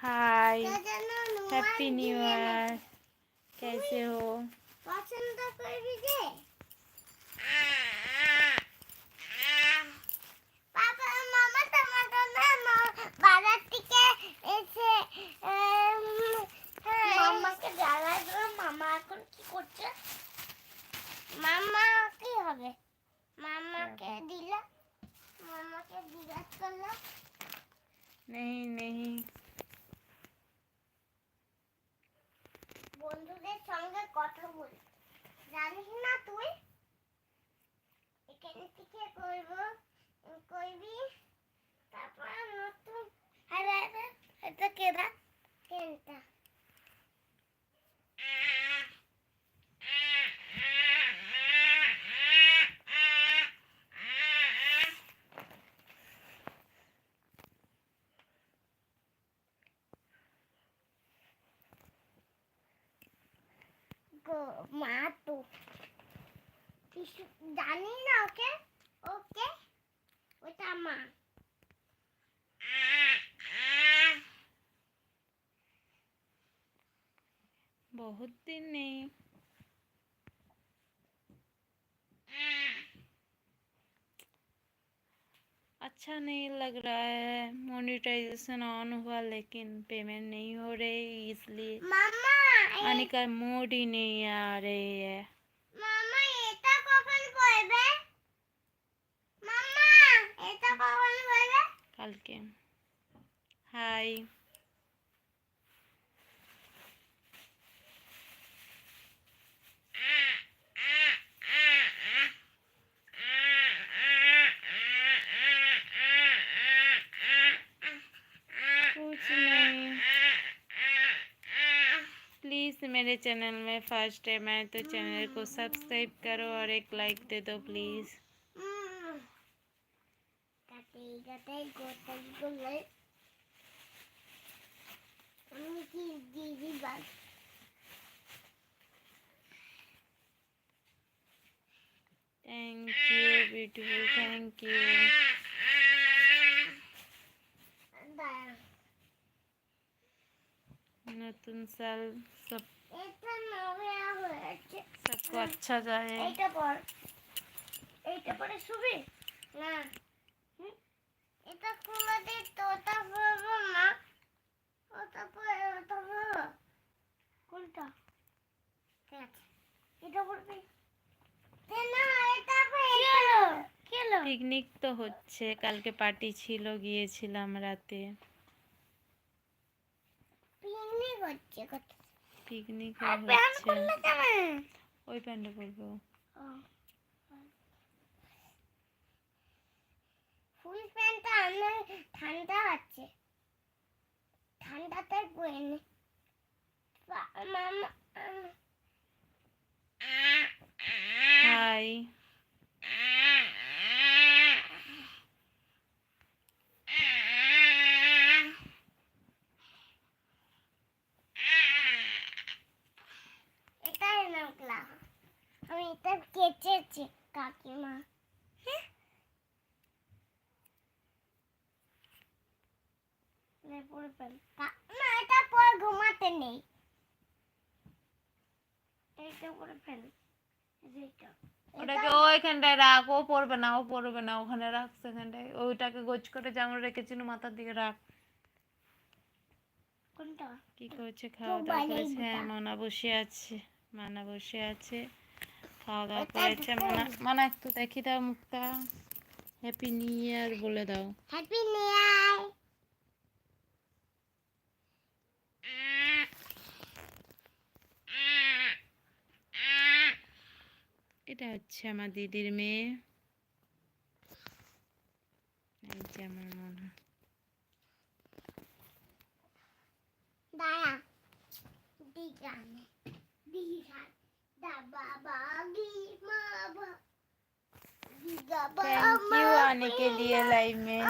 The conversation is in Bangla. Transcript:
हाय, हैप्पी न्यू ईयर। कैसे हो? पसंद कर दे पापा मामा टमाटो ना बाजार থেকে এসে মামাকে জ্বালাই দিল। মামা এখন কি করছে? মামা কি হবে? মামাকে দিল, মামাকে জিজ্ঞাসা করলো। नहीं नहीं, বন্ধুদের সঙ্গে কথা বল, জানিস না তুই? এখান থেকে করবি তারপর নতুন। আরে আরে এটা কেডা? কেনটা মা তো জানি না। ওকে ওকে ওটা মা। बहुत दिन नहीं। अच्छा नहीं लग रहा है। मोनेटाइजेशन ऑन हुआ लेकिन पेमेंट नहीं हो रही, इसलिए মামা आने का मूड ही नहीं आ रही है। মামা এটা কখন করবে? মামা এটা কখন করবে? कल के। हाय, कुछ नहीं। प्लीज़ मेरे चैनल में फर्स्ट है मैं तो चैनल को सब्सक्राइब करो और एक लाइक दे दो प्लीज़। গোটাই করলে আমি কি দিদি বাস thank you beautiful, thank you. नतून साल सब এটা নয়া হয়েছে। सबको अच्छा जाए। এইটা পরে শুবি না? এটা খুলে দে তো, ওটা পরবো না। ওটা পরে ওটা পরবো। কোনটা? ঠিক আছে, এটা পরবি না? এটা পরে কি হলো? পিকনিক তো হচ্ছে, কালকে পার্টি ছিল, গিয়েছিলাম রাতে। পিকনিক হচ্ছে কত? পিকনিক প্যান্ট হচ্ছে, খুললে কেন? ওই প্যান্টে পরবো। ফুল প্যান্টটা আমার ঠান্ডা আছে, ঠান্ডাতে পরে নে মামা। হাই, এটাই নামলা, আমি এটা কেচেছি কাকিমা। না এটা পর ঘুমাতে নেই, এটা পরে ফেল। ওটাকে ওইখানটায় রাখ, ও পড়বে না, ও পড়বে না, ওখানে রাখ সেখানটায়। ওইটাকে গোছ করে যেমন রেখেছিল মাথার দিকে রাখ। কোনটা? কি করছে? খাওয়া দাওয়া করেছে। হ্যাঁ, মানা বসে আছে, মানা বসে আছে, খাওয়া দাওয়া করেছে। মানা মানা একটু দেখি দাও মুখটা। হ্যাপি নিউ ইয়ার বলে দাও। Happy new year. এটা হচ্ছে আমার দিদির মেয়ে, এই যে আমার মনে। দাঁড়া দিগানে দিগা দা বাবা গি মা বা দিগা थैंक यू आने के लिए लाइव में।